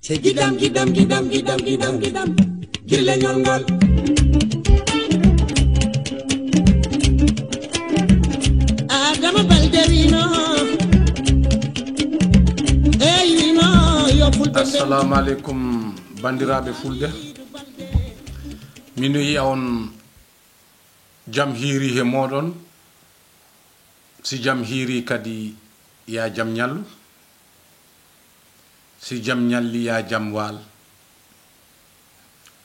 Ce gidam gidam gidam gidam gidam gidam gille ñolngol Adama Balde wino wino yo fulbe assalamu alaikum bandiraɓe fulɓe min yi on jam hiiri he moɗon si jam hiiri kadi ya jam ñallu si jam ñalli ya jam wal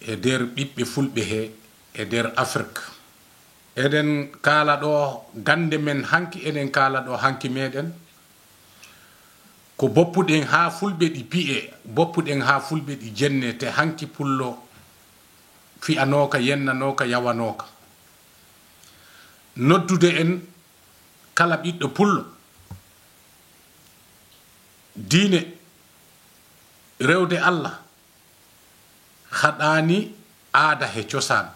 e der ɓiɓɓe fulɓe he e der Afrique eɗen kala ɗo gande men hanki eɗen kala ɗo hanki meɗen ko boppuɗen ha fulɓe ɗi pi'e boppuɗen ha fulɓe ɗi jenne te hanki pullo fi'anoka yennanoka yawanoka noddude en kala ɓiɗɗo pullo diine rewde Allah haɗani aada he cosaan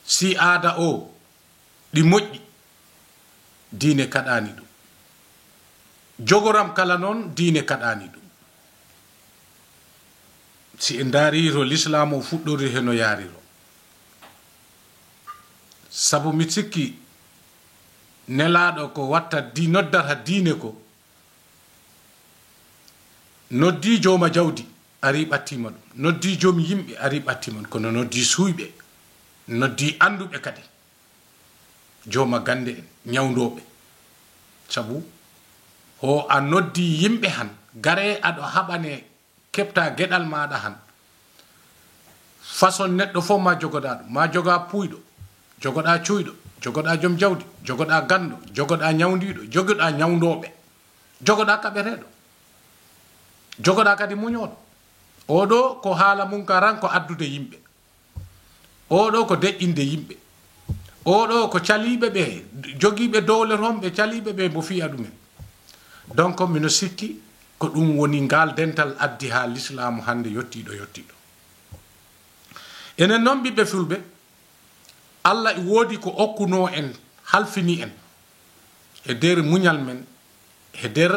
si aada o ɗi moƴƴi diine kaɗani ɗum jogoram kala noon diine kaɗani ɗum si en dariro l'islam o fuɗɗori heno yariro sabu mi sikki nelaɗo ko watta noddata diine ko noddi joma jawdi ari ɓattima ɗum noddi joom yimɓe ari ɓattima ɗum kono noddi suyɓe noddi anduɓe kadi joma gande en ñawdoɓe sabu ho a noddi yimɓe han gare aɗo haɓane kepta gueɗal maɗa han façon neɗɗo fof ma jogoɗa ɗum ma joga puyɗo jogoɗa cuyɗo jogoɗa joom jawdi jogoɗa ganɗo jogoɗa ñawdiɗo jogoɗa ñawdoɓe jogoɗa kaɓeteɗo jogoɗa kadi muñoɗo oɗo ko haala mum ka ran ko addude yimɓe oɗo ko deƴƴinde yimɓe oɗo ko caliɓe ɓe jogiɓe dowle toon ɓe caliɓe ɓe mo fiya ɗumen donc mino sikki ko ɗum woni ngal dental addi ha l'islamu hande yettiɗo enen noon ɓiɓɓe fulɓe Allah woodi ko okkuno en halfini en e nder muñal men e nder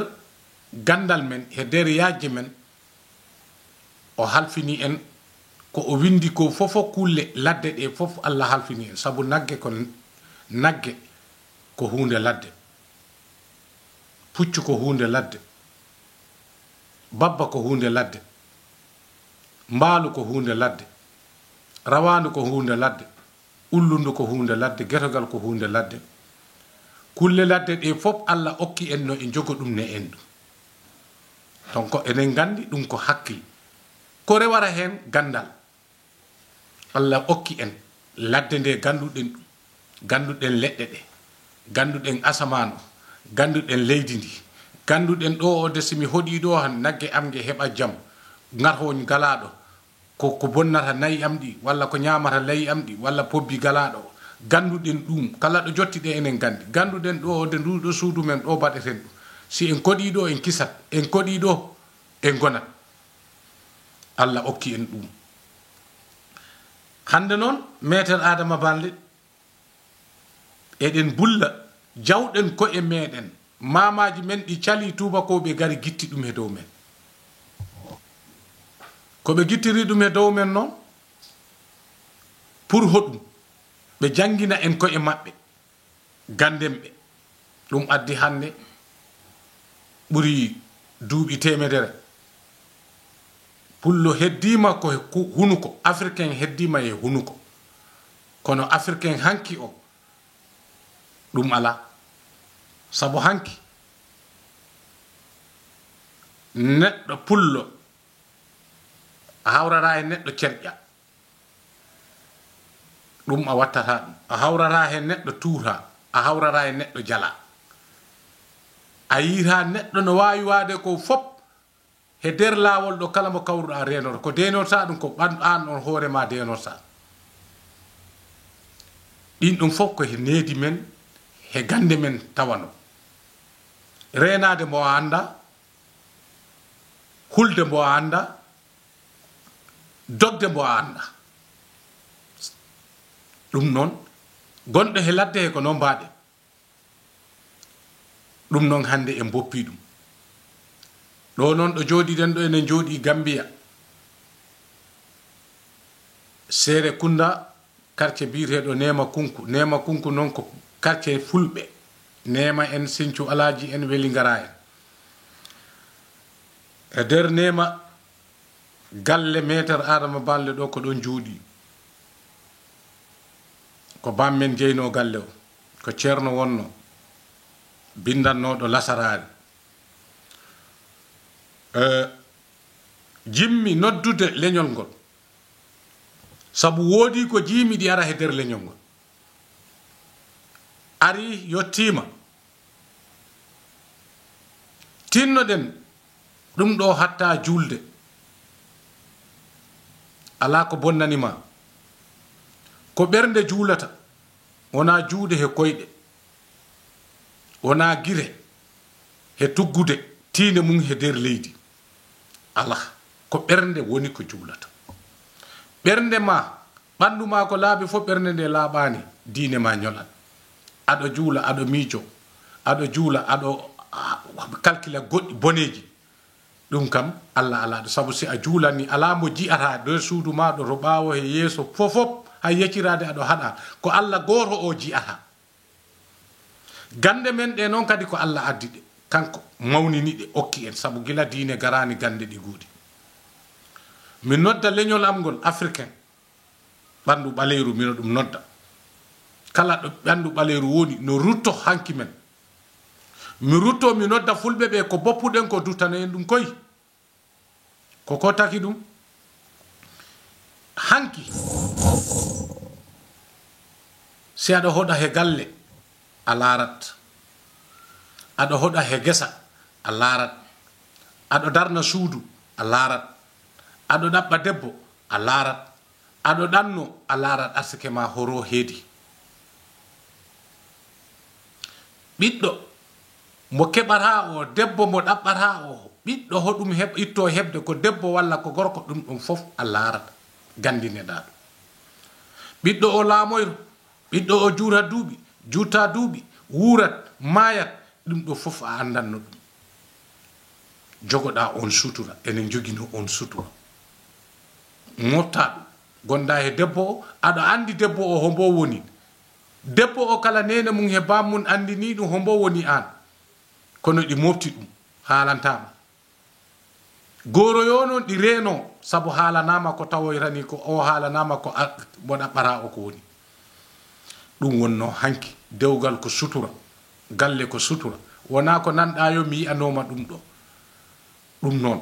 gandal men e nder yajje men o halfini en ko o windi ko fofo kulle ladde ɗe fof Allah halfini en sabu nagge ko hunde ladde puccu ko hunde ladde babba ko hunde ladde mbaalu ko hunde ladde rawandu ko hunde ladde ullundu ko hunde ladde getogal ko hunde ladde kulle ladde ɗe fof Allah okki en no e jogo ɗum ne en ɗum donc enen gandi ɗum ko hakkil ko rewara hen gandal Allah okki en ladde nde ganduɗen ɗum ganduɗen leɗɗe ɗe ganduɗen asamanu ganduɗen leydi ndi ganduɗen ɗo o de simi hoɗi ɗo han nagge am ge heɓa jam garhoñ galaɗo ko bonnata nayi am ɗi walla ko ñamata layi am ɗi walla pobbi galaɗo ganduɗen ɗum kala ɗo jotti ɗe enen gandi ganduɗen ɗo de nduɗo suudu men ɗo baɗeten ɗum si en koɗi ɗo en kisat en koɗi ɗo en gonat Allah okki en ɗum hande noon meter Adama Balde eɗen bulla jawɗen ko e meɗen mamaji men ɗi cali tubakoɓe gari gitti ɗum e dow men koɓe gittiri ɗum e dow men noon pour hoɗum ɓe jangina en ko e maɓɓe gandenɓe ɗum addi hande ɓuri duuɓi temedere pullo heddima ko hunuko africain heddima e hunuko kono africain hanki o ɗum ala sabu hanki neɗɗo pullo a hawrata e neɗɗo cerƴa ɗum a wattata ɗum a hawrata e neɗɗo tuuta a hawrata e neɗɗo jala a yita neɗɗo no wawi wade ko fop he nder lawol ɗo kala mo kawruɗa renota ko denota ɗum ko ɓanɗu an on hoorema denota ɗin ɗum fof ko he needi men he gande men tawano renade mbo anda hulde mbo anda dogde mbo anda ɗum noon gonɗo he ladde he ko noon mbaɗe ɗum noon hande en boppi ɗum ɗo noon ɗo jooɗiɗen ɗo enen jooɗi Gambia Sere Kunda quartier biyeteɗo Nema Kunku noon ko quartier fulɓe Nema en Sinthiou Alaji en Welingara en e nder Nema galle Maître Adama Balde ɗo ko ɗon jooɗi ko bammen jeyno galle o ko ceerno wonno bindannoɗo lasarari jimmi noddude leñol ngol sabu woodi ko jiimiɗi ara he nder leñol ngol ari yottima tinnoɗen ɗum ɗo hatta julde ala ko bonnanima ko ɓernde juulata wona juuɗe he koyɗe wona gire he tuggude tiinde mum he nder leydi ala ko ɓernde woni ko juulata ɓernde ma ɓandu ma ko laaɓi fof ɓernde nde laaɓani diine ma ñolan aɗo juula aɗo miijo aɗo juula aɗo calcula goɗɗi boneji ɗum kam Allah alaɗo sabu si a juulani ala mo ji'ata nder suudu ma ɗo to ɓaawo he yeeso fofof hay yeccirade aɗo haɗa ko Allah goto o ji'ata gande men ɗe noon kadi ko Allah addi ɗe kanko mawniniɗe okki en sabu gila diine garani gande ɗi guuɗi mi nodda leñol am ngol africain ɓandu ɓaleeru mino ɗum nodda kala ɗo ɓandu ɓaleeru woni no rutto hanki men mi rutto mi nodda fulɓe ɓe ko boppuɗen ko duttana en ɗum koy koko taki ɗum hanki si aɗa hoɗa he galle a laarat aɗa hoɗa he gesa a laarat aɗa darna suudu a laarat aɗa ɗaɓɓa debbo a laarat aɗa ɗanno a laarat arsike ma horo heedi ɓiɗɗo mo keɓata o debbo mo ɗaɓɓata o ɓiɗɗo hoɗum itto heɓde ko debbo walla ko gorko ɗum ɗum fof a laarat gandineɗa ɗum ɓiɗɗo o laamoyro ɓiɗɗo o juurat duuɓi juutta duuɓi wuurat maayat ɗum ɗo fof a andanno ɗum jogoɗa on sutura enen jogino on sutura motta ɗum gonda he debbo o aɗa andi debbo o hombo woni debbo o kala nene mum he bammum andini ɗum hombo woni an kono ɗi mofti ɗum haalantama goro yo noon ɗi reeno sabu haalanama ko tawoyrani ko o haalanama ko mo ɗaɓɓata o ko woni ɗum wonno hanki dewgal ko sutura galle ko sutura wona ko nanɗa yo mi yi'anoma ɗum ɗo ɗum noon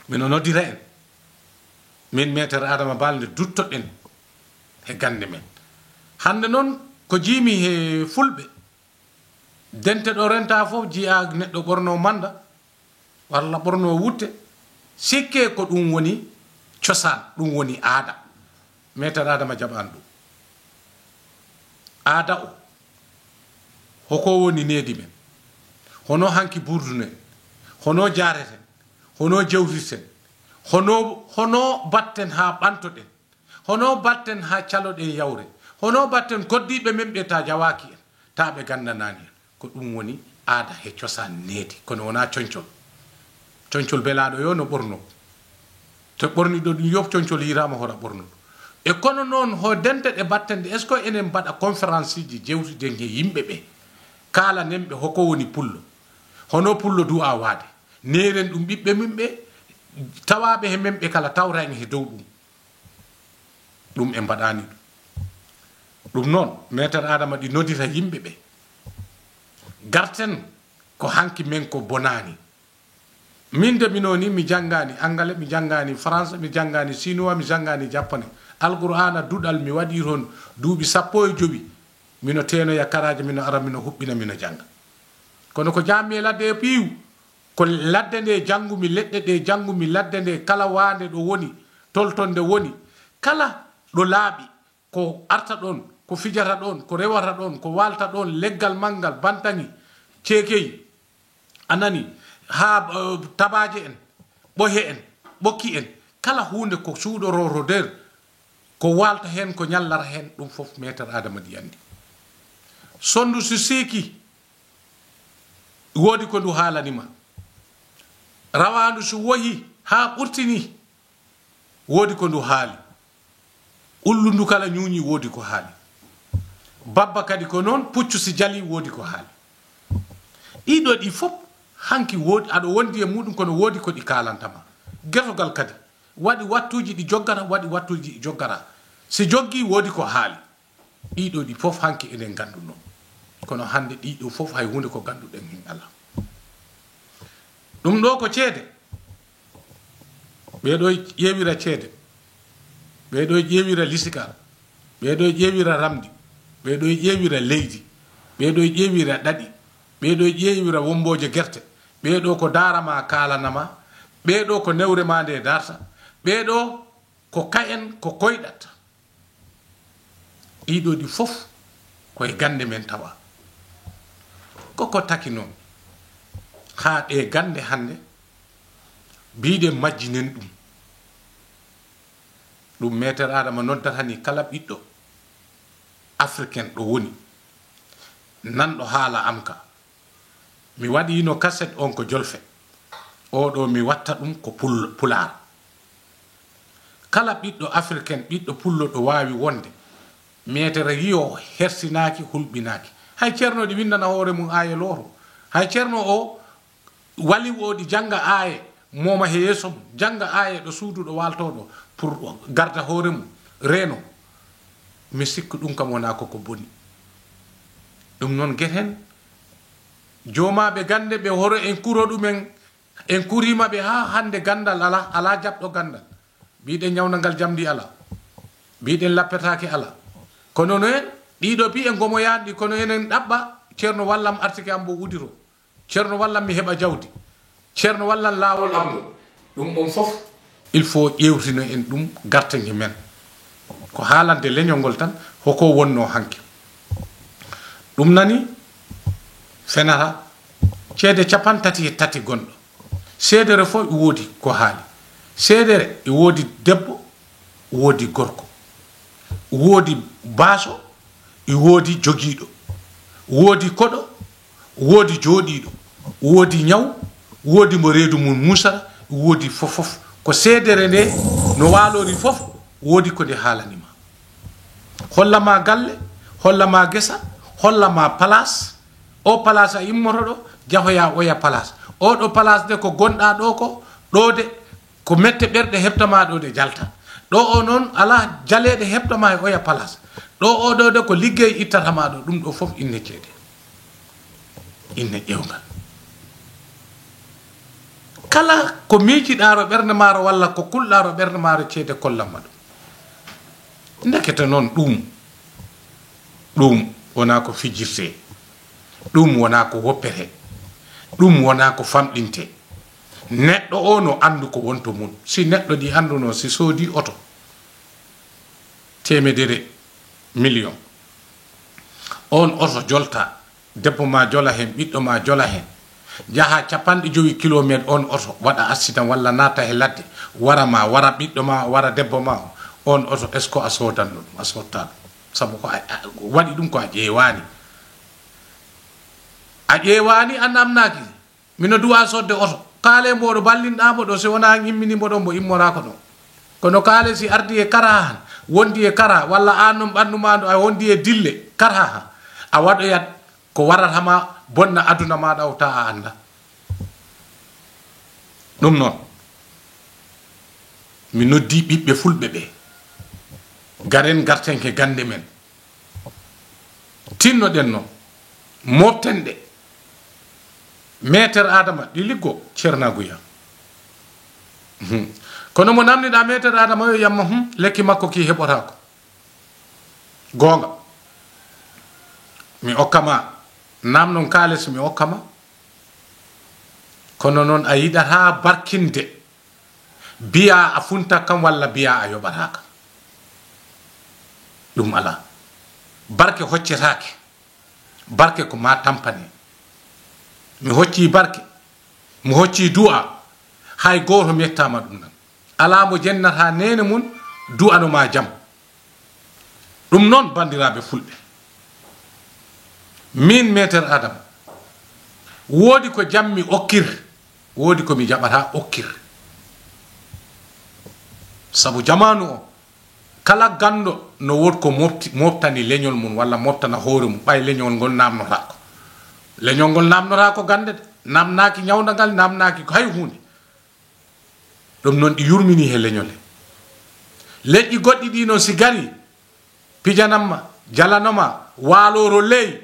mino noddira en min Maître Adama Balde duttoɗen he gande men hande noon ko jiimi he fulɓe dente ɗo renta fof jiya neɗɗo ɓorno manda walla ɓorno wutte sikke ko ɗum woni cosaan ɗum woni aada Maître Adama jaɓan ɗum aada o hoko woni needi men hono hanki burduno en hono jareten hono jewtirten hono batten ha ɓantoɗen hono batten ha caloɗen yawre hono batten koddiɓe men ɓe ta jawaki en ta ɓe gandanani en ko ɗum woni aada he cosaan needi kono wona coñcol belaɗo yo no ɓorno to ɓorni ɗo ɗum yof coñcol yirama hoɗa ɓorno e kono noon ho dente ɗe battende est ce que enen mbaɗa conférence ji jewtiden he yimɓe ɓe kala nen ɓe hoko woni pullo hono pullo du'a waade neren ɗum ɓiɓɓe min ɓe tawaɓe he men ɓe kala tawra en he dow ɗum e mbaɗani ɗum noon Maître Adama ɗi nodita yimɓe ɓe garten ko hanki men ko bonani min de minoni mi janngani angale mi janngani français mi janngani chinois mi janngani japonais alqur'ana duɗal mi waɗi toon duuɓi 15 mino tenoya karaje mino ara mino huɓɓina mino janga kono ko jammi e ladde e piiw ko ladde nde janngumi leɗɗe ɗe janngumi ladde nde kala wande ɗo woni toltonde woni kala ɗo laaɓi ko arta ɗon ko fijata ɗon ko rewata ɗon ko walta ɗon leggal mangal bantangi ceekeyi anani ha tabaje en ɓohe en ɓokki en kala hunde ko suuɗororo nder ko walta hen ko ñallara hen ɗum fof Maître Adama ɗi andi sondu so seeki woodi ko ndu haalanima rawandu so woyi ha ɓurtini wodi ko ndu haali ullu ndu kala ñuuñi wodi ko haali babba kadi ko noon puccu si jali wodi ko haali ɗiɗo ɗi fof hanki wodi aɗo wondi e muɗum kono wodi ko ɗi kalantama getogal kadi waɗi wattuji ɗi joggata waɗi wattuji ɗi joggata si joggi wodi ko haali ɗiɗo ɗi fof hanki eɗen ganduno kono hande ɗiɗo fof hay hunde ko ganduɗen hin ala ɗum ɗo ko ceede ɓeɗo ƴeewira ceede ɓeɗo ƴeewira lisikal ɓeɗo ƴeewira ramdi ɓeɗo ƴeewira leydi ɓeɗo ƴeewira ɗaɗi ɓeɗo ƴeewira womboje gerte ɓeɗo ko darama kalanama ɓeɗo ko newrema nde darta ɓeɗo ko kayen ko koyɗat ɗiɗo ɗi fof koye gande men tawa koko taki noon ha ɗe gande hande biɗen majjinen ɗum meter adama noddata ni kala ɓiɗɗo africain ɗo woni nanɗo haala am ka mi waɗino cassette on ko jolfe oɗo mi watta ɗum ko pular kala ɓiɗɗo africain ɓiɗɗo pullo ɗo wawi wonde metere yiyo hersinaki hulɓinaki hay ceerno ɗi windana hoore mum aaye looto hay ceerno o wali o ɗi janga aaye moma he yeeso mum janga aaye ɗo suudu ɗo waltoɗo pour garda hoore mum reeno mi sikku ɗum kam wona koko boni ɗum noon gueten jomaɓe gande ɓe horo en kuro ɗumen en kurimaɓe ha hande gandal ala jaɓɗo gandal mbiɗen ñawnagal jamdi ala mbiɗen lappetake ala kono noen ɗiɗo bi en gomoyanɗi kono enen ɗaɓɓa ceerno wallam artike am bo udiro ceerno wallam mi heɓa jawdi ceerno wallam laawol am ɗum on fof il faut ƴewtino en ɗum gartenke men ko haalande leñol ngol tan hoko wonno hanke ɗum nani fenata ceede 33 gonɗo seedere fof e woodi ko haali seedere e woodi debbo woodi gorko woodi baaso e woodi jogiiɗo woodi koɗo woodi jooɗiiɗo woodi ñaw woodi mo reedu mum musara woodi fofof ko seedere nde no waalori fof woodi ko nde haalanima hollama galle hollama gesa hollama place o place a immoto ɗo jahoya oya place oɗo place de ko gonɗa ɗo ko ɗo de ko mette ɓerɗe heɓtama ɗo de jalta ɗo o noon ala jaleɗe heɓtama e oya place ɗo oɗo de ko liggey ittatama ɗo ɗum ɗo fof inne ceede inne ƴewgal kala ko miijiɗaro ɓerde maaro walla ko kulɗaro ɓerde maaro ceede kollanma ɗum ndekete noon ɗum wona ko fijirte ɗum wona ko woppete ɗum wona ko famɗinte neɗɗo o no andu ko wonto mum si neɗɗo ɗi anduno si soodi oto 100 million on oto jolta debbo ma jola hen ɓiɗɗo ma jola hen jaha 50 kilométre on oto waɗa accident walla naata e ladde wara ma wara ɓiɗɗo ma wara debbo ma on oto est ce que a sodanno ɗum a sotta ɗum saabu ko waɗi ɗum ko a ƴeewani a namnaki mino duwa sodde oto kaale mboɗo ballinɗamo ɗo si wona imminimo ɗon mbo immorako ɗon kono kaale si ardi e kara han wondi e kara walla an noon ɓannuma ɗo a wondi e dille kara ha a waɗoyat ko waratama bonna aduna maɗa o ta a anda ɗum noon mi noddi ɓiɓɓe fulɓe ɓe garen gartenke gande men tinnoɗen noon moften ɗe meter adama ɗi liggo ceernaguya kono mo namdiɗa meter adama yo yamma lekki makko ki heɓotako gonga mi okkama namnon kaales mi okkama kono noon a yiɗata barkinde biya a funta kam walla biya a yoɓataka ɗum ala barke hoccetake barke ko ma tampane mi hocci barke mi hocci du'a hay goto mettama ɗum nan ala mo jennata nene mun du'anoma jam ɗum noon bandiraɓe fulɓe min meter adama woodi ko jammi okkir wodi ko mi jaɓata okkir sabu jamanu o kala gando no wod ko moftani leñol mum walla moftana hoore mum ɓay leñol ngol namnota ko leñol ngol namnota ko gande de namnaki ñawdagal namnaki ko hay hunde ɗum noon ɗi yurmini he leñol he leƴƴi goɗɗi ɗi noon si gari pijanamma jalanoma waaloro ley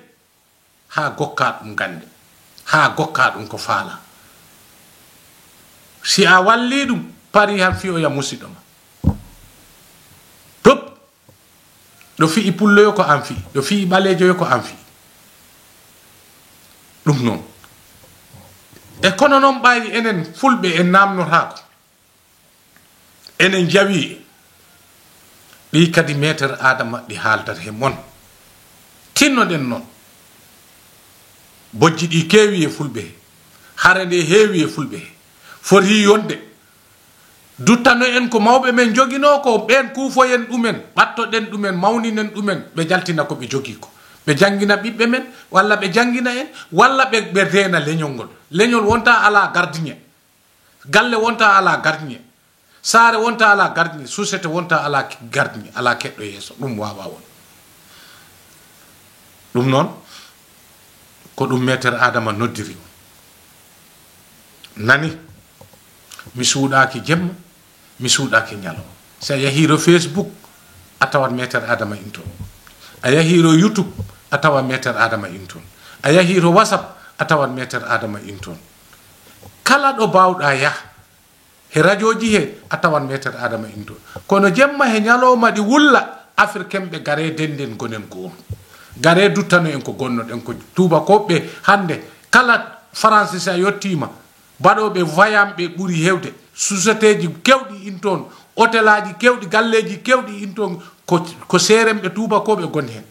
ha gokka ɗum gande ha gokka ɗum ko faala si a walli ɗum pari han fiyoya musidɗoma top ɗo fi'i pulloyo ko an fi'i ɗo fi'i ɓalejoyo ko an fi'i ɗum noon e kono noon ɓayi enen fulɓe en namnotako enen jawi ɗi kadi metere adama ɗi haaldata he mon tinnoɗen noon bojji ɗi keewi e fulɓe he hare nde heewi e fulɓe he foti yonde duttano en ko mawɓe men jogino ko ɓen kuufoyen ɗumen ɓattoɗen ɗumen mawninen ɗumen ɓe jaltina ko ɓe jogii ko ɓe jangina ɓiɓɓe men walla ɓe jangina en walla ɓe reena leñol ngol leñol wonta ala gardien galle wonta ala gardien saare wonta ala gardien société wonta ala gardien ala keɗɗo yeeso ɗum wawa won ɗum noon ko ɗum metere adama noddiri nani mi suuɗaki jemma mi suuɗaki ñalo si a yahiro Facebook a tawat metere adama in toon a yahiro YouTube a tawa metere adama in toon a yahiro WhatsApp a tawat metere adama in toon kala ɗo bawɗa yaha he radio ji he a tawan metere adama in toon kono jemma he ñalowma ɗi wulla africain ɓe gare denden gonen goon gare duttano en ko gonnoɗen ko tubakoɓe hande kala français sa yettima baɗoɓe voyamɓe ɓuuri hewde société ji kewɗi in toon hôtel aji kewɗi galleji kewɗi in toon ko seremɓe tubakoɓe goni hen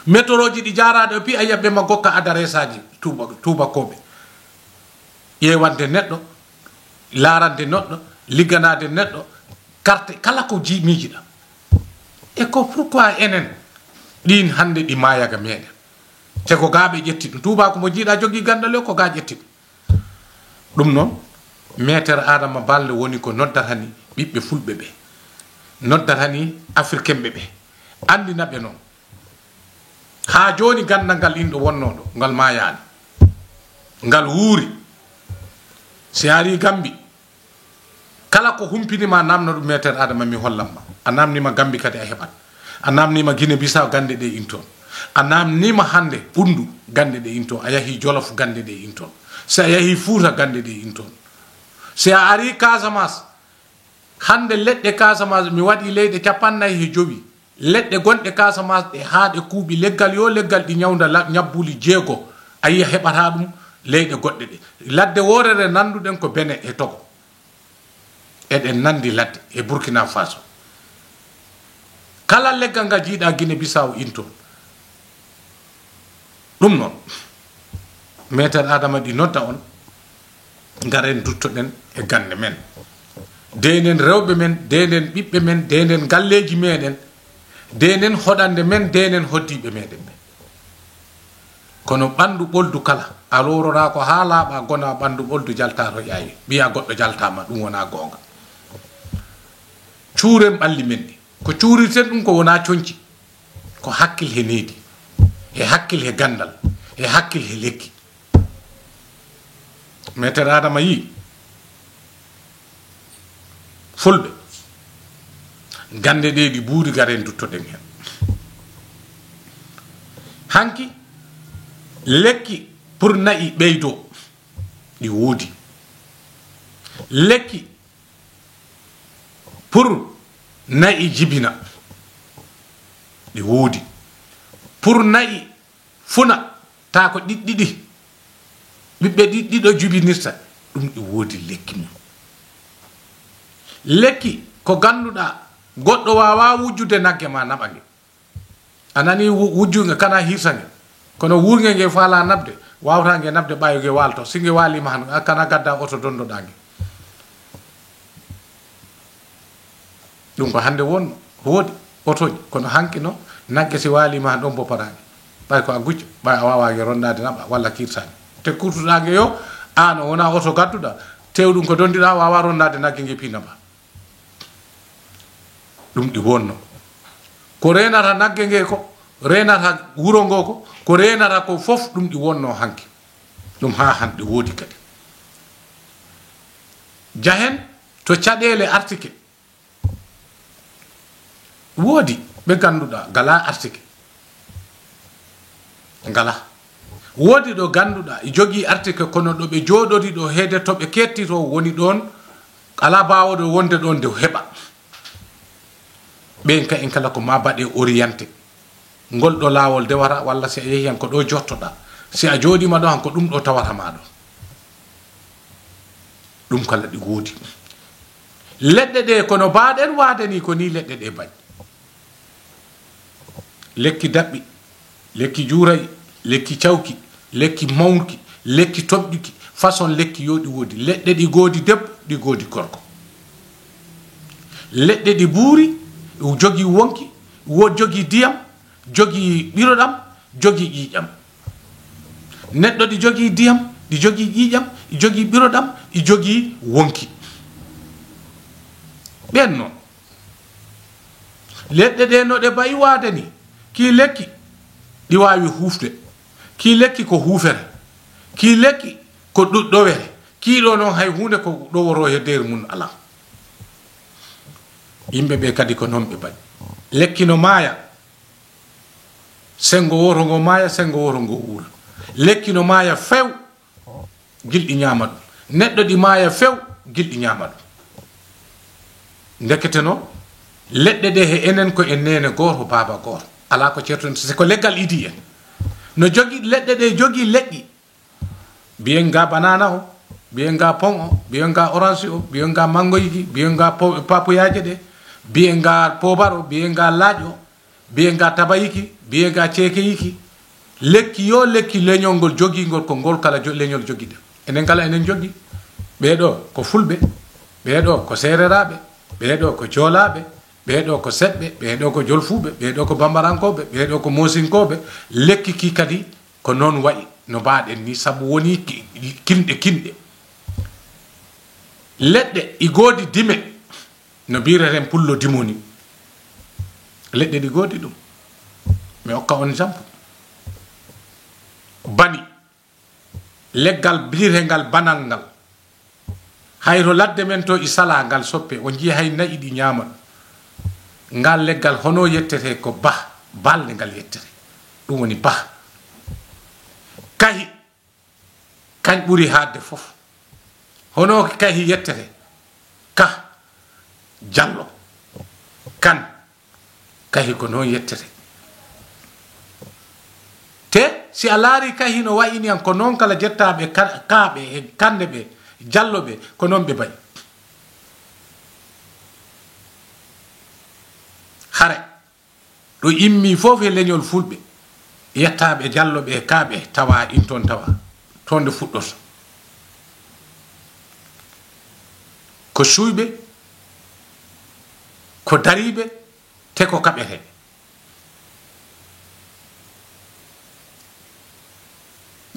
métro ji ɗi jaraɗe o pi a yaɓɓe ma gokka adresse aji tubakoɓe ƴewande neɗɗo larande neɗɗo ligganade neɗɗo carte kala ko miiji ɗam e ko pourquoi enen ɗin hande ɗi mayaga meɗen te ko gaɓe ƴetti ɗum tubako mo jiiɗa jogui gandal o ko ga ƴetti ɗum noon metere adama balle woni ko noddata ni ɓiɓɓe fulɓe ɓe noddata ni africain ɓe andinaɓe noon ha joni gandal ngal inɗo wonnoɗo ngal mayani ngal wuuri si ari Gambi kala ko humpinima namno ɗum metere adama mi hollanma a namnima Gambi kadi a heɓat a namnima Guinée Bissau gande ɗe in toon a namnima hande Ɓundu gande ɗe in toon a yahi Jolof gande ɗe in toon si a yahi Fouta gande ɗe in toon si a ari Casamance hande leɗɗe Casamance mi waɗi leyɗe 49 leɗɗe gonɗe Casamance ɗe haaɗe kuuɓi leggal yo leggal ɗi ñawda ñabbuli 6 a yiya heɓata ɗum leyɗe goɗɗe ɗe ladde worere nanduɗen ko Benin e Togo eɗen nandi ladde e Burkina Faso kala leggal ngal jiiɗa Guinée Bissau in toon ɗum noon metere adama ɗi nodda on garen duttoɗen e gande men denen rewɓe men denen ɓiɓɓe men denen galleji meɗen denen hoɗande men denen hoddiɓe meɗen ɓe kono ɓandu ɓoldu kala a lorora ko ha laaɓa gona ɓandu ɓoldu jalta to ƴawi mbiya goɗɗo jaltama ɗum wona gonga cuuren ɓalli men ɗi ko cuurirten ɗum ko wona coñci ko hakkil he needi e hakkil he gandal e hakkil he lekki metere adama yi fulɓe gande ɗe ɗi buuri garen duttoɗen hen hanki lekki pour nayi ɓeydo ɗi woodi lekki pour nayi jibina ɗi woodi pour nayi funa ta ko ɗiɗɗiɗi ɓiɓɓe ɗiɗɗiɗo jubinirta ɗum ɗi woodi lekki mum lekki ko ganduɗa goɗɗo wawa wujjude nagge ma naɓange anani wujjuge kana hirsange kono wurge nge faala nabde wawta nge nabde ɓayuge walto singe walima han kana gadda oto dondoɗange ɗum ko hande won woodi otoji kono hanki no nagge si walima han ɗon bo parani ɓay ko a gucca ɓay a wawage rondade naɓa walla kirsani te kurtuɗage yo an wona oto gadduɗa tewɗum ko dondiɗa wawa ronnade nagge nge pina ba ɗum ɗi wonno ko renata nagge nge ko renata wuro ngo ko renata ko fof ɗum ɗi wonno hanki ɗum ha hande woodi kadi jahen to caɗele artike woodi ɓe ganduɗa gala artike ngala woodi ɗo ganduɗa jogii artike kono ɗo ɓe jooɗori ɗo heede to ɓe kettito woni ɗon ala bawoɗo wonde ɗon nde heɓa ɓen ka en kala ko ma baɗe orienté ngol ɗo laawol dewata walla si a yehi han ko ɗo jottoɗa si a jooɗima ɗo han ko ɗum ɗo tawatama ɗo ɗum kala ɗi woodi leɗɗe ɗe kono mbaɗen waade ni ko ni leɗɗe ɗe bañ lekki daɓɓi lekki juurayi lekki cawki lekki mawnki lekki toɓƴuki façon lekki yo ɗi woodi leɗɗe ɗi goodi debbo ɗi goodi gorko leɗɗe ɗi buuri jogii wonki jogii diyam jogii ɓiroɗam jogii ƴiiƴam neɗɗo ɗi jogii diyam ɗi jogii ƴiiƴam ɗi jogii ɓiroɗam ɗi jogii wonki ɓen noon leɗɗe ɗe no ɗe bayi waade ni ki lekki ɗi waawi huufde ki lekki ko huufere ki lekki ko ɗowere kiiɗo noon hay hunde ko ɗoworo e nder mum ala yimɓe ɓe kadi ko noon ɓe baɗi lekki no maaya sengo woto ngo maaya sengo woto ngo wuura lekki no maaya few gilɗi ñaama ɗum neɗɗo ɗi maaya few gilɗi ñaama ɗum ndekete noon leɗɗe ɗe he enen ko en nene goto baaba goto ala ko certon c'est ko leggal idi en no jogi leɗɗe ɗe jogii leƴƴi biyen ga banana o biyen ga pom o biyen ga orange o biyen ga mangoyiji biyen ga papuyaje ɗe biyen ga pobar o biyen ga laaƴ o biyen ga tabayiki biyen ga ceekeyiki lekki yo lekki leñol ngol jogingol ko ngol kala leñol jogiɗe enen kala enen jogi ɓeɗo ko fulɓe ɓeɗo ko sereraɓe ɓeɗo ko joolaɓe ɓeɗo ko seɓɓe ɓeɗo ko jolfuɓe ɓeɗo ko bambarankoɓe ɓeɗo ko mosinkoɓe lekki ki kadi ko noon wayi no mbaɗen ni saabu woni kinɗe leɗɗe i goodi dime no mbireten pullo dimoni leɗɗe ɗi goodi ɗum mi hokka on jampu bani leggal biretengal banal ngal hayro ladde men to i sala ngal soppe o jii hay nayi ɗi ñaama ngal leggal hono yettete ko balde ngal yettete ɗum woni kahi kañ ɓuri haadde fof hono kahi yettete ka jallo kan kahi ko noon yettete te si a laari kahi no wayini an ko noon kala jettaɓe kaaɓe e kande ɓe jalloɓe ko noon ɓe bayi hare ɗo immi fof e leñol fulɓe yettaɓe jalloɓe e kaaɓe tawa in toon tawa toon nde fuɗɗoto ko suyɓe ko dariɓe te ko kaɓete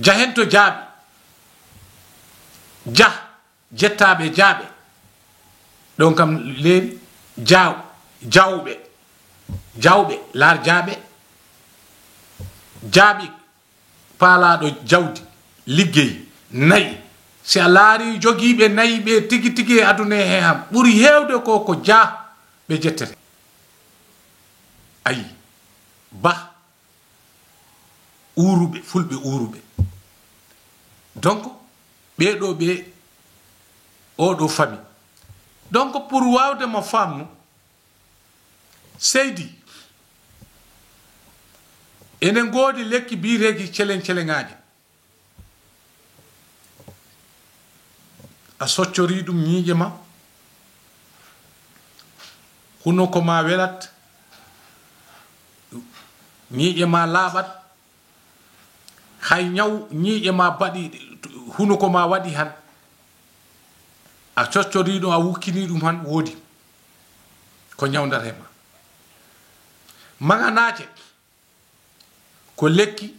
jahen to jaaɓi jettaɓe jaaɓe ɗon kam leeri jawɓe laar jaaɓi paalaɗo jawdi liggey nayi si a laari jogiiɓe nayi ɓe tigi tigi e aduna he ham ɓuri heewde ko ɓe jettete ayi uruɓe fulɓe uruɓe donc ɓeɗo ɓe oɗo fami donc pour wawde mo famnu seydi enen goodi lekki biireji celeŋaji a soccori ɗum ñiiƴe ma hunoko ma welat ñiiƴe ma laaɓat hay ñaw ñiiƴe ma baɗi hunoko ma waɗi han a coccori ɗum a wukkini ɗum han woodi ko ñawdatema maganace ko lekki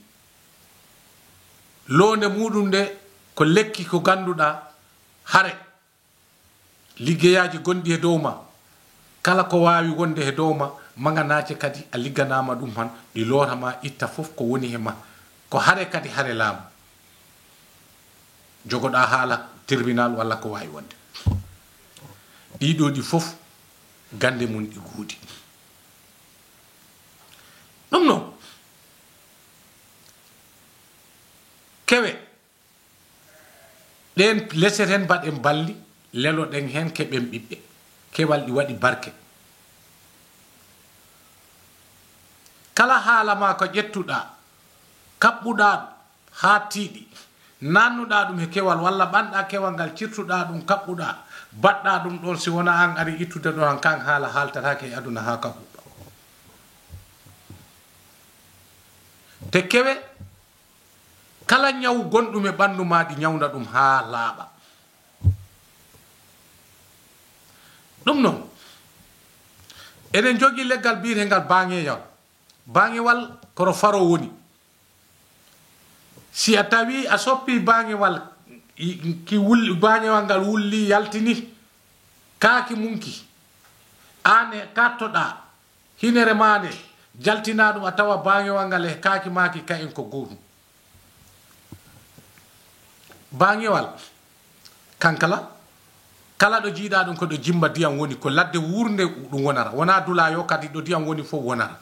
londe muɗum nde ko lekki ko ganduɗa hare liggeyaji gonɗi e dow ma kala ko wawi wonde e dow ma maganace kadi a ligganama ɗum han ɗi lootama itta fof ko woni he ma ko hare kadi hare laamu jogoɗa haala tribunal walla ko wawi wonde ɗiɗo ɗi fof gande mum ɗi guudi ɗum noon kewe ɗen leseten mbaɗen balli leloɗen hen keɓen ɓiɓɓe kewal ɗi waɗi barke kala haala ma ko ƴettuɗa kaɓɓuɗa ha tiiɗi nannuɗa ɗum e kewal walla ɓanɗa kewal ngal cirtuɗa ɗum kaɓɓuɗa baɗɗa ɗum ɗon si wona an ari ittude ɗon han kan haala haltatake e aduna ha ka huɓɓa te kewe kala ñaw gonɗum e ɓandu ma ɗi ñawna ɗum ha laaɓa ɗum noon eɗen jogui leggal biyetengal baŋeyal baŋewal kono faro woni si a tawi a soppi baŋewal ki wulli baŋewal ngal wulli yaltini kaaki munki ane kattoɗa hinere mane jaltina ɗum a tawa baŋewal ngal e kaaki maki kayen ko gotum baŋewal kankala kala ɗo jiiɗa ɗum ko ɗo jimba diyam woni ko ladde wurde ɗum wonara wona dulayo kadi ɗo diyam woni fof wonara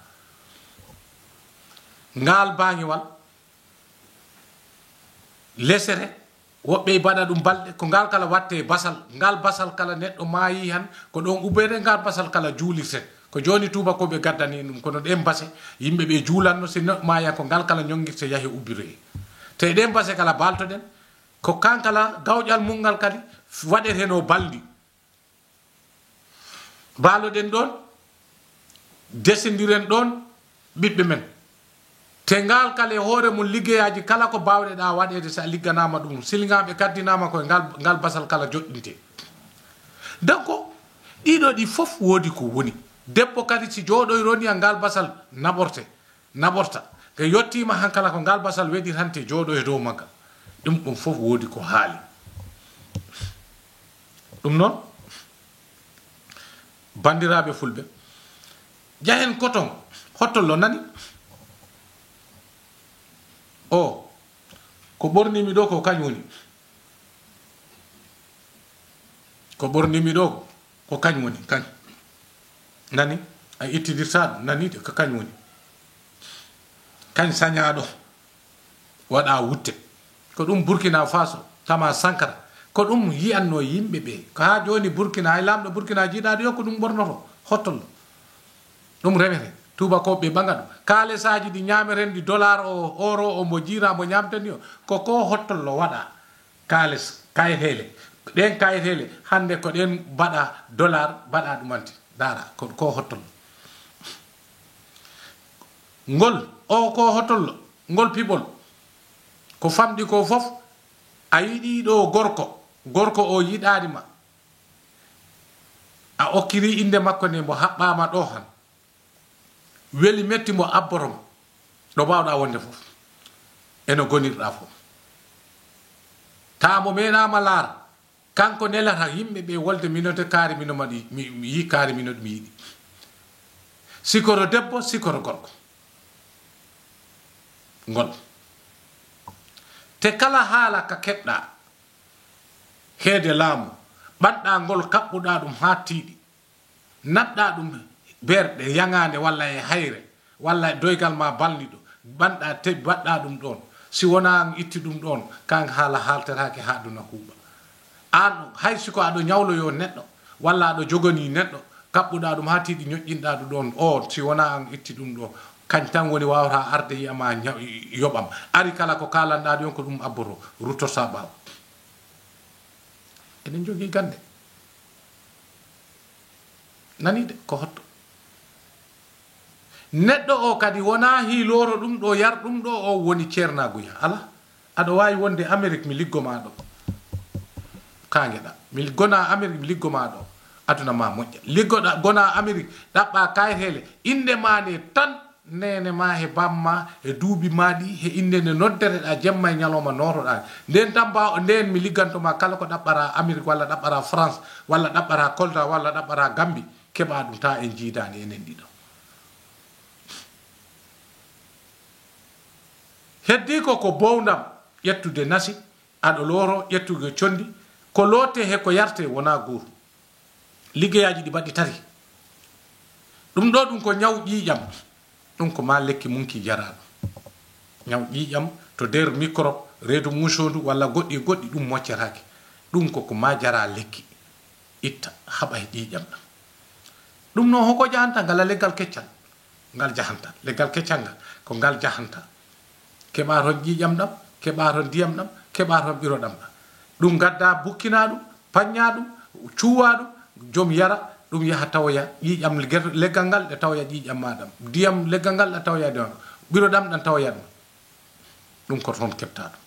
ngal baŋewal lesere woɓɓe mbaɗa ɗum balɗe ko ngal kala watte basal ngal basal kala neɗɗo maayi han ko ɗon ubbede ngal basal kala juulirte ko joni tubakoɓe gaddani ɗum kono ɗen base yimɓeɓe juulanno si neɗɗo maaya ko ngal kala ñonguirte yaahi ubbiroye te ɗen base kala baltoɗen ko kankala gawƴal mum ngal kadi waɗeteno balɗi baloɗen ɗon desodiren ɗon ɓiɓɓe men te ngal kala e hoore mum liggeyaji kala ko bawɗeɗa waɗede sa ligganama ɗum silgaɓe kaddinama koye ngal basal kala joɗɗinte donc ɗiɗo ɗi fof woodi ko woni debbo kadi si jooɗoyroni a ngal basal naɓorta ko yettima han kala ko ngal basal weɗirante jooɗo e dow maggal ɗum fof woodi ko haali ɗum noon bandiraɓe fulɓe jahen coton hottollo nani o ko ɓornimi ɗo ko kañ woni ko ɓornimi ɗo ko kañ woni kañ nani a ittidirta ɗum nani ko kañ woni kañ sañaɗo waɗa wutte ko ɗum Burkina Faso tama Sankara ko ɗum yiyanno yimɓe ɓe ko ha joni Burkina hay lamɗo Burkina jiiɗaɗo yo ko ɗum ɓornoto hottollo ɗum remete tubakoɓe ɓaga ɗum kalesaji ɗi ñameren ɗi dollar o euro o mo jira mo ñamtani o koko hottollo waɗa kales kayitele ɗen kayitele hande ko ɗen mbaɗa dollar mbaɗa ɗumanti dara ko hottollo ngol o ko hottollo ngol piɓol ko famɗi ko fof a yiɗi ɗo gorko o yiɗanima a okkiri inde makko ne mo haɓɓama ɗo han weli metti mo abborom ɗo mbawɗa wonde fof eno gonirɗa fof ta mo meɗama laara kanko nelata yimɓe ɓe wolde minote kaari mino maɗi mi yi kaari mino ɗum yiɗi sikoro debbo sikoro gorko ngol te kala haala ka keɓɗa heede laamu ɓanɗa ngol kaɓɓuɗa ɗum ha tiiɗi natɗa ɗum berɗe yangande walla e hayre walla doygal ma balliɗo banɗa te baɗɗa ɗum ɗon si wona an itti ɗum ɗon kan haala haltatake ha duna huuɓa an hay siko aɗo ñawloyo neɗɗo walla aɗo jogani neɗɗo kaɓɓuɗa ɗum ha tiiɗi ñoƴƴinɗa ɗum ɗon o si wona an itti ɗum ɗo kañ tan woni wawata arde yiyama yoɓam ari kala ko kalanɗa ɗon ko ɗum abboro ruttorta ɓaw eɗen jogui gande nanide ko hotto neɗɗo o kadi wona hiiloro ɗum ɗo yar ɗum ɗo o woni ceernaguya ala aɗa wawi wonde Amérique mi liggoma ɗo kagueɗa mi gona Amérique mi liggoma ɗo aduna ma moƴƴa liggoɗa gona Amérique ɗaɓɓa kayitele inde mane tan nene ma he bamma e duubi maɗi he inde ne noddereɗa jemma e ñalawma notoɗa nden tan nden mi liggantoma kala ko ɗaɓɓara Amérique walla ɗaɓɓara France walla ɗaɓɓara Kolda walla ɗaɓɓara Gambie keɓa ɗum ta en jiidani enen ɗiɗo heddi ko bowdam ƴettude nasi aɗa looro ƴettude condi ko loote he ko yarte wona goto liggeyaji ɗi mbaɗi tari ɗum ɗo ɗum ko ñaw ƴiƴam ɗum ko ma lekki munki jaraɗo ñaw ƴiƴam to nder microbe reedu musondu walla goɗɗi ɗum moccetake ɗum koko ma jara lekki itta haɓa e ƴiƴam ɗam ɗum no hoko jahanta ngala leggal keccal ngal jahanta leggal keccal ngal ko ngal jahanta keɓa toon ƴiƴam ɗam keɓa toon ndiyam ɗam keɓa toon ɓiro ɗam ɗam ɗum gadda bukkina ɗum pañña ɗum cuwa ɗum joom yara ɗum yaha tawoya ƴiƴam leggal ngal ɗe tawoya ƴiƴam maɗam ndiyam leggal ngal ɗe tawoya ɗon ɓiro ɗam ɗan tawoya ɗum ɗum ko toon keɓta ɗum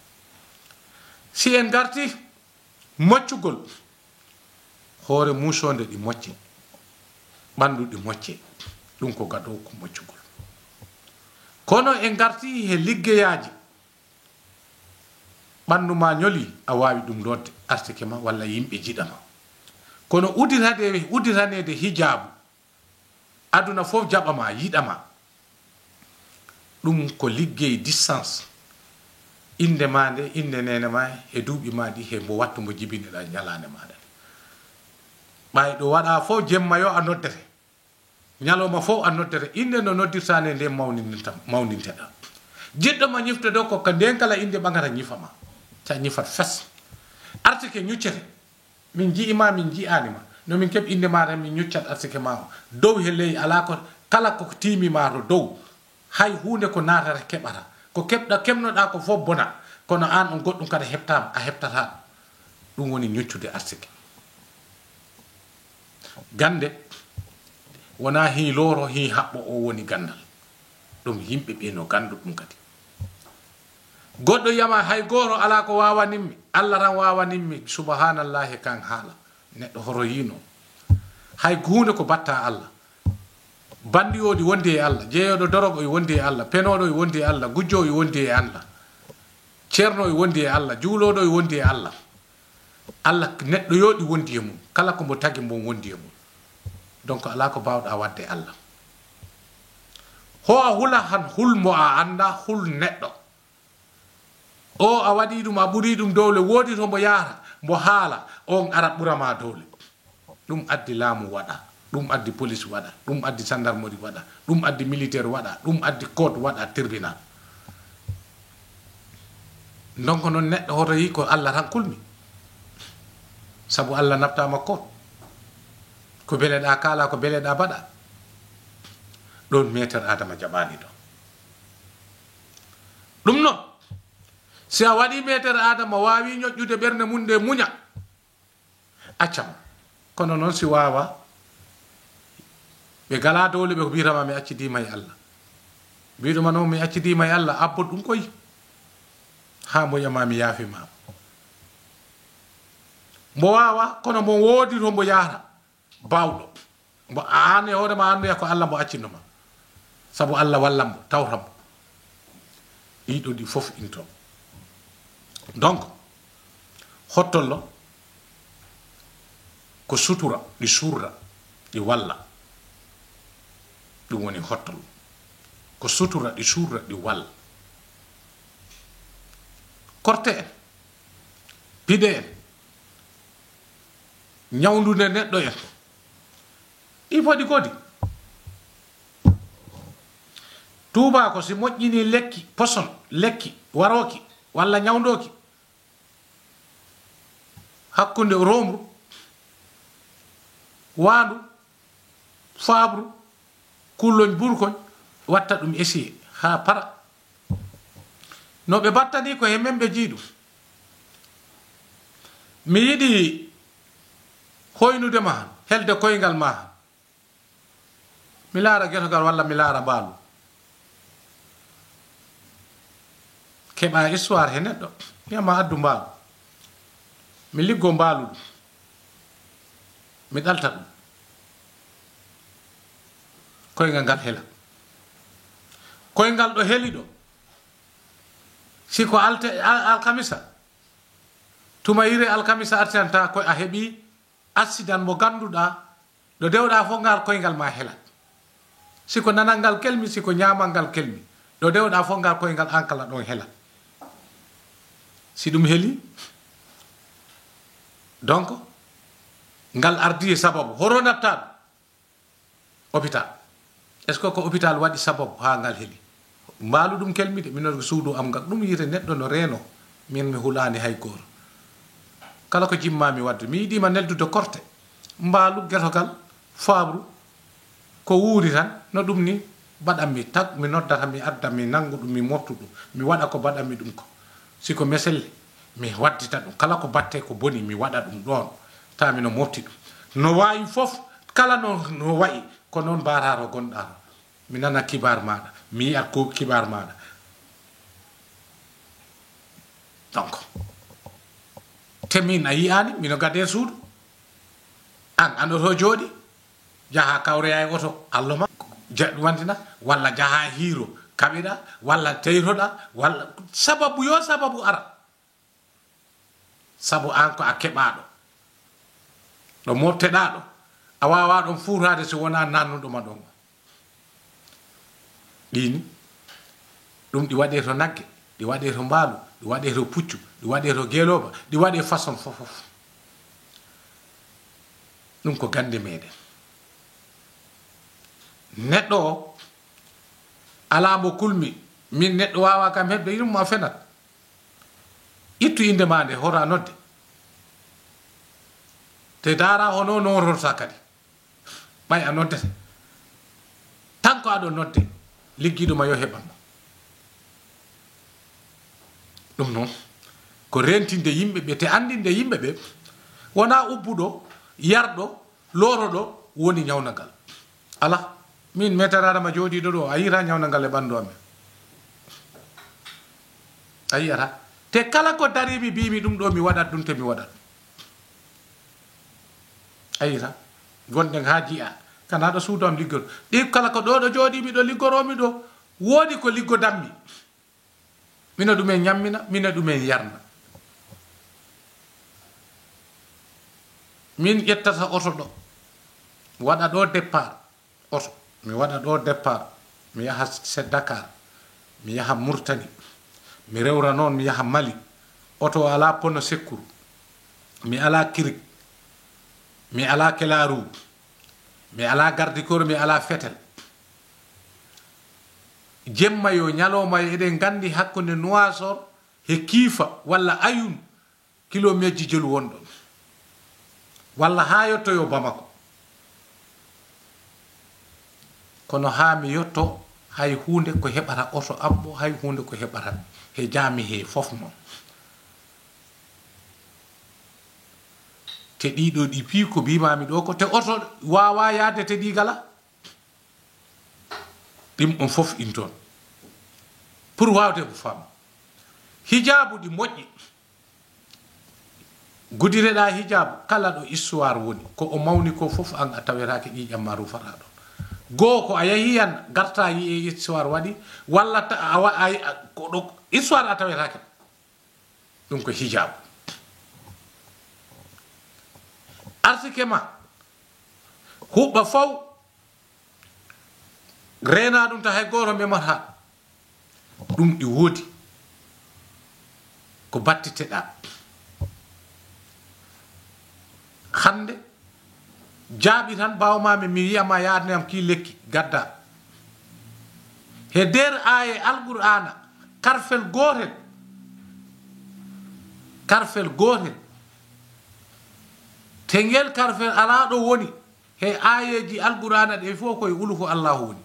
si en garti moccugol hoore musonde ɗi mocce ɓandu ɗi mocce ɗum ko gadow ko moccugol kono en garti he liggeyaji ɓandu ma ñoli a wawi ɗum lodde artike ma walla yimɓe jiɗama kono uditanede hijabu aduna fof jaɓama yiɗama ɗum ko liggey distance inde ma nde inde nene ma e duuɓi ma ɗi he mbo wattu mbo jibineɗa ñalande maɗa ɓay ɗo waɗa fof jemma yo a noddete ñalowma fof a noddete inde no noddirtane nde mawninteɗa jiɗɗoma ñifte ɗo ko nden kala inde ɓagata ñifama sa ñifat fes artike ñuccete min jiima min ji'anima no min keɓ inde ma tan min ñuccat artike ma o dow he ley ala ko kala ko timima to dow hay hunde ko natata keɓata ko kemnoɗa ko fof bona kono an on goɗɗum kada heɓtama a heɓtata ɗum woni ñuccude artike gande wona hi looro hi haɓɓo o woni gandal ɗum yimɓe ɓe no gandu ɗum kadi goɗɗo yama hay goto ala ko wawanimmi Allah tan wawanimmi subhanallahi kan haala neɗɗo horo yino hay hunde ko batta Allah bandiyoɗi wondi e Allah jeeyoɗo dorogo e wondi e Allah penoɗo e wondi e Allah gujjo e wondi e Allah ceerno e wondi e Allah juuloɗo e wondi e Allah Allah neɗɗo yoɗi wondi e mum kala ko mbo tagi mbo wondi e mum donc ala ko bawɗa wadde Allah ho a hula han hulmo a anda hul neɗɗo o a waɗi ɗum a ɓuri ɗum dowle woodi to mbo yaara mbo haala on ara ɓurama dowle ɗum addi laamu waɗa ɗum addi police waɗa ɗum addi gendarmerie waɗa ɗum addi militaire waɗa ɗum addi code waɗa tribunal donc noon neɗɗo hoto yi ko Allah tan kulmi sabu Allah naftama code ko beleɗa kala ko beleɗa baɗa ɗon meter adama jaɓani ɗo ɗum noon si a waɗi meter adama wawi ñoƴƴude ɓernde mum nde muña accam kono noon si wawa ɓe gala dowle ɓe ko mbitama mi accidima e Allah mbiɗuma noon mi accidima e Allah abbo ɗum koy ha moƴama mi yaafimama mbo wawa kono mo woodi to mbo yaara bawɗo mbo an e hoorema anduya ko Allah mbo accinnoma sabu Allah wallambo tawtambo ɗiɗo ɗi fof into donc hottollo ko sutura ɗi surra ɗi walla ɗum woni hottollo ko sutura ɗi surra ɗi walla korte en pide en ñawdude neɗɗo en ɗi foti kodi tuuba ko si moƴƴini lekki poson lekki waroki walla ñawdoki hakkunde romru waandu fabru kulloñ burkoñ watta ɗum essayer ha para no ɓe battani ko he men ɓe jiiɗum mi yiɗi hoynude ma han helde koyngal ma han mi laara getogal walla mi laara mbaalu keɓa histoire he neɗɗo wiyama addu mbaalu mi liggo mbaalu ɗum mi ɗalta ɗum koyngal ngal hela koyngal ɗo heli ɗo siko alkamisa tuma yire alkamisa artanta koy a heɓi accident mo ganduɗa ɗo dewɗa fof ngal koyngal ma helat siko nanal ngal kelmi siko ñamal ngal kelmi ɗo dewɗa fof ngal koyngal an kala ɗon helat si ɗum heli donc ngal ardi e sababu horo natta ɗum hôpital est ce que ko hôpital waɗi sababu ha ngal heli mbaalu ɗum kelmide minon suudu am ngal ɗum yite neɗɗo no reeno min mi hulani hay goto kala ko jimmami wadde mi yiɗima neldude korte mbaalu guetogal fabru ko wuuri tan no ɗum ni baɗanmi tag mi noddata mi adda mi nangu ɗum mi moftu ɗum mi waɗa ko baɗanmi ɗum ko siko meselle mi waddita ɗum kala ko batte ko boni mi waɗa ɗum ɗon tami no mofti ɗum no wawi fof kala no wayi ko noon mbararo gonɗaro mi nana kibar maɗa mi yiyat ko kibar maɗa donc te min a yiyani mino gadde suudu an andoto jooɗi jaha kawreya e oto allah ma wandina walla jaha hiiro kaɓiɗa walla teytoɗa walla sababu yo sababu ara sabu an ko a keɓaɗo ɗo mofteɗa ɗo a wawa ɗon fuutade so wona nannuɗoma ɗon ɗini ɗum ɗi waɗe to nagge ɗi waɗe to mbaalu ɗi waɗe to puccu ɗi waɗe to geeloba ɗi waɗe façon fofof ɗum ko gande meɗen neɗɗo o ala mo kulmi min neɗɗo wawa kam heɓde yumma fenat ittu inde ma nde hora nodde te dara hono nororta kadi ɓay a noddete tan ko aɗo nodde liggiɗoma yo heɓanmo ɗum noon ko rentinde yimɓeɓe te andinde yimɓeɓe wona ubbuɗo yarɗo loroɗo woni ñawnagal ala min meteradama jooɗiɗo ɗo a yiyata ñawnagal e ɓandu amen a yiyata te kala ko darimi mbimi ɗum ɗo mi waɗat ɗum te mi waɗat a yiyata gonɗen ha jiya kana ɗo suudu am liggoro ɗi kala ko ɗo ɗo jooɗimi ɗo liggoromi ɗo woodi ko liggodammi mina ɗumen ñammina mina ɗumen yarna min ƴettata oto ɗo waɗa ɗo départ oto mi waɗa ɗo départ mi yaha Dakar mi yaha Murtani mi rewra noon mi yaha Mali oto ala pono sekkuru mi ala kirik mi ala kelaru mi ala gardikoro mi ala fetel jemma yo ñalowma eɗen gandi hakkude Nouakchott he kiifa walla ayun kilométre jelu wonɗon walla ha yettoyo Bamako kono ha mi yetto hay hunde ko heɓata oto abbo hay hunde ko heɓata he jaami he fof noon te ɗiɗo ɗi pi ko mbimami ɗo ko te oto wawa yaade te ɗi gala ɗim on fof in toon pour wawde ko faam hijabu ɗi moƴƴi gudireɗa hijabu kala ɗo histoire woni ko o mawni ko fof an a tawetake ƴiƴamma rufata ɗon goo ko a yeehi yan garta yi e histoire waɗi walla ko ɗo histoire a tawetake ɗum ko hijabu artike ma huɓɓa faw rena ɗum ta hay goto memata ɗum ɗi woodi ko battiteɗa hande jaaɓi tan bawmami mi wiyama yadniyam ki lekki gadda he nder aaye alqur'ana karfel gotel te ngel karfel ala ɗo woni he ayeji alqur'ana ɗe fof koye ulufu allahu woni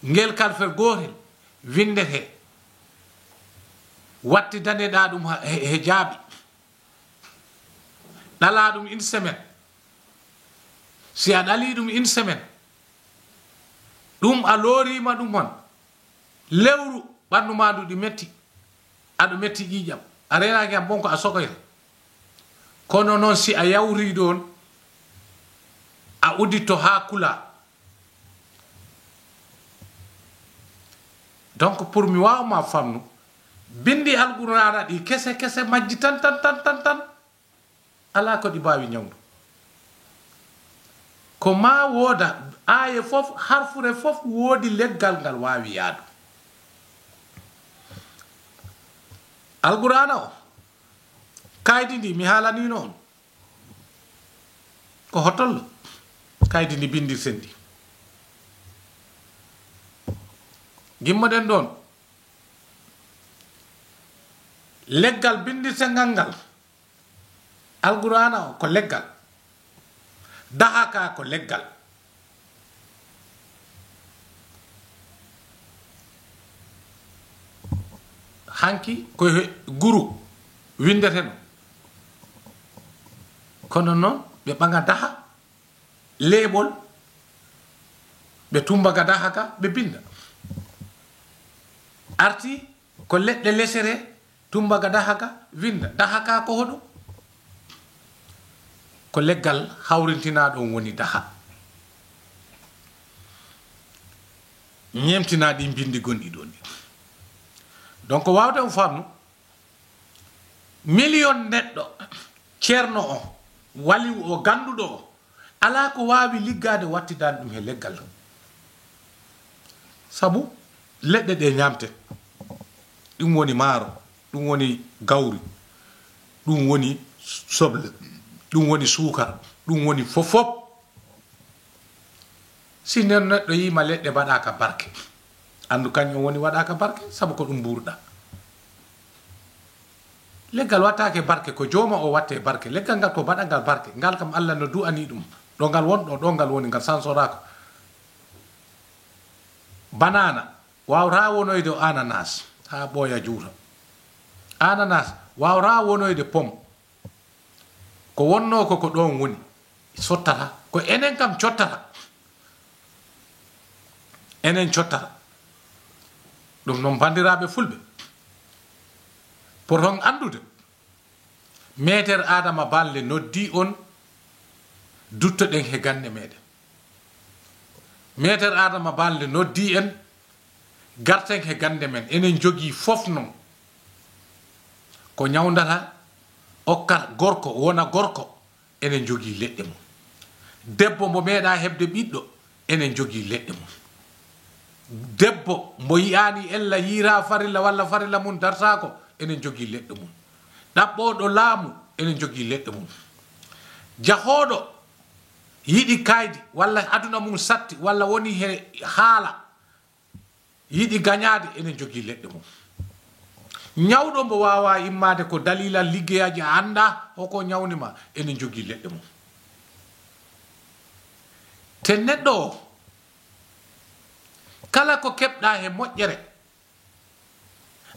ngel karfel gotel windete wattidaneɗa ɗum he jaaɓi ɗala ɗum une semaine si a ɗali ɗum une semaine ɗum a loorima ɗum hon lewru ɓandu ma ndu ɗi metti aɗo metti ƴiƴam a renaki am bonko a sogoyta kono noon si a yawri ɗon a udditto ha kula donc pour mi wawma famnu bindi alqur'ana ɗi kese kese majji tan ala ko ɗi mbawi ñawdu ko ma woda aye fof harfure fof woodi leggal ngal wawi yaadu alqur'ana o kaydi ndi mi haalanino on ko hotollo kaydi ndi bindirsen ndi gimmoɗen ɗon leggal bindirsengal ngal alqur'ana o ko leggal dahaka ko leggal hanki ko guru windete no kono noon ɓe ɓaga daha leeɓol ɓe tumbaga daha ka ɓe binda arti ko leɗɗe lesere tumbaga daha ka winda daha ka ko hoɗo ko leggal hawrintinaɗo woni daha ñemtinaɗi bindi gonɗi ɗon ɗi donc wawde o famnu million neɗɗo ceerno o waliw o ganduɗo o ala ko wawi liggade wattidani ɗum he leggal sabu leɗɗe ɗe ñamte ɗum woni maaro ɗum woni gawri ɗum woni soble ɗum woni suukar ɗum woni fofop si nden neɗɗo yima leɗɗe mbaɗaka barke andu kañum woni waɗaka barke sabu ko ɗum ɓurɗa leggal wattake barke ko jooma o watte barke leggal ngal ko mbaɗangal barke ngal kam Allah no du'ani ɗum ɗo ngal wonɗo ɗo ngal woni ngal sansorako banana wawra wonoyde ananas ha ɓooya juuta ananas wawra wonoyde pomme ko wonno ko ɗon woni sottata ko enen kam cottata enen cottata ɗum noon bandiraɓe fulɓe pour on andude meter adama balle noddi on duttoɗen he gande meɗen meter adama balle noddi en garten he gande men enen jogui fof noon ko ñawdata okka gorko wona gorko enen jogui leɗɗe mum debbo mo meeɗa hebde ɓiɗɗo enen jogui leɗɗe mum debbo mo yiyani ella yira farilla walla farilla mum dartako enen jogui leɗɗe mum ɗaɓɓoɗo laamu enen jogui leɗɗe mum jahoɗo yiɗi kaydi walla aduna mum satti walla woni he haala yiɗi gañade enen jogui leɗɗe mum ñawɗo mbo wawa immade ko dalilal liggeyaji a anda hoko ñawnima enen jogui leɗɗe mum te neɗɗo o kala ko keɓɗa he moƴƴere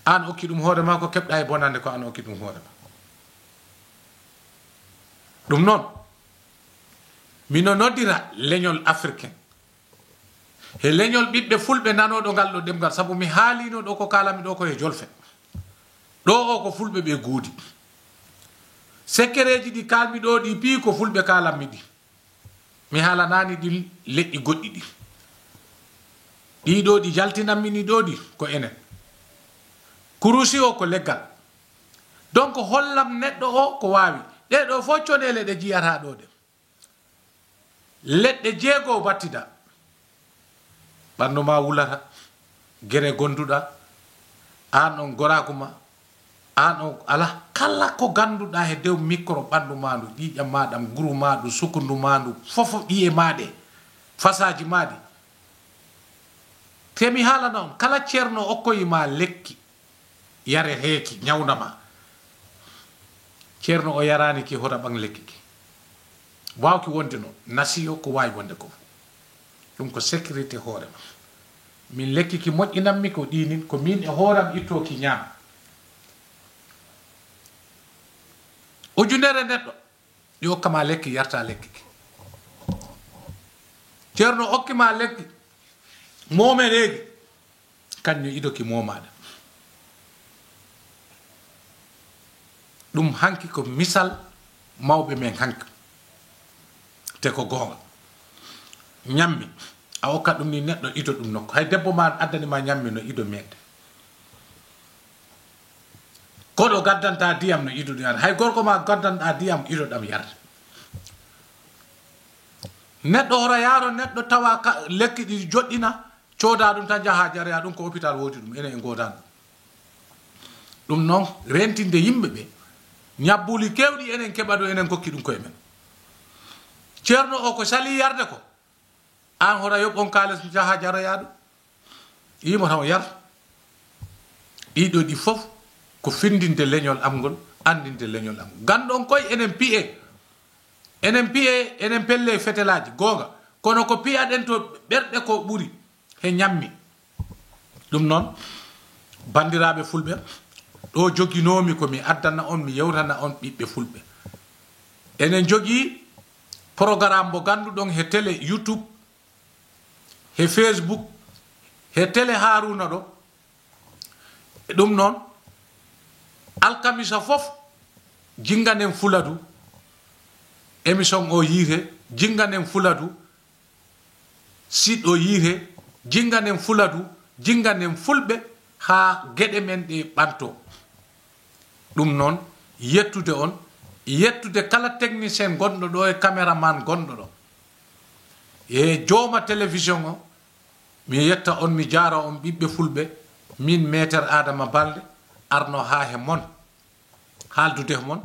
an okki ɗum hoorema ko keɓɗa he bonande ko an okki ɗum hoorema ɗum noon mino noddira leñol africain he leñol ɓiɓɓe fulɓe nanoɗo ngal ɗo ɗemgal saabu mi haalino ɗo ko kalami ɗo ko he jolfe ɗo o ko fulɓe ɓe guudi sekkereji ɗi kalmi ɗo ɗi pi ko fulɓe kalanmi ɗi mi haalanani ɗi leƴƴi goɗɗi ɗi ɗiɗo ɗi jaltinanmini ɗo ɗi ko enen kurusi o ko leggal donc hollam neɗɗo o ko wawi ɗeɗo fo conele ɗe jiyata ɗo ɗe leɗɗe jeegoo battida ɓandu ma wulata gere gonduɗa an on goraku ma an on ala kala ko ganduɗa he dew micro ɓandu mandu ƴiƴam maɗam guru maɗu sukundu mandu fofo ɓiye maɗe fasaji maɗi temi haalana on kala ceerno okkoyima lekki yareteki ñawnama ceerno o yarani ki hota ɓang lekki ki wawki wonde noon nasiyo ko wawi wonde ko ɗum ko sécurité hoorema min lekki ki moƴƴinanmi ko ɗinin ko min e hooram ittoki ñaam ujunere neɗɗo yo hokkama lekki yarta lekki ki ceerno hokkima lekki momereegi kañum idoki momade ɗum hanki ko misal mawɓe men hanki te ko gonga ñammi a hokkat ɗum ni neɗɗo ido ɗum nokko hay debbo ma addani ma ñammi no ido meɗe koɗo gaddanta diyam no ido ɗum yarde hay gorko ma gaddanɗa diyam ido ɗam yarde neɗɗo hora yaaro neɗɗo tawa lekki ɗi joɗɗina cooda ɗum tan jaha jareya ɗum ko hôpital woodi ɗum enen e godan ɗum noon rentinde yimɓe ɓe ñabbuli kewɗi enen keɓa ɗo enen kokki ɗum koye men ceerno o ko sali yarde ko an hora yoɓon kaales jaha jaroya ɗum yimo tan o yar ɗiɗo ɗi fof ko findinde leñol am ngol andinde leñol am ganɗon koye enen piye enen pelle fetelaji gonga kono ko piyaɗen to ɓerɗe ko ɓuri he ñammi ɗum noon bandiraɓe fulɓe ɗo joguinomi komi addana on mi yewtana on ɓiɓɓe fulɓe enen jogui programme mo ganduɗon he télé youtube he facebook he télé haruna ɗo ɗum noon alkamisa fof jinganen fuladu émission o yiite jinganen fuladu site o yiite jinganen fuladu jinganen fulɓe ha gueɗe men ɗe ɓanto ɗum noon yettude on yettude kala technicien gonɗo ɗo e caméraman gonɗo ɗo e jooma télévision o mi yetta on mi jaara on ɓiɓɓe fulɓe min maître adama balde arno ha he mon haaldude mon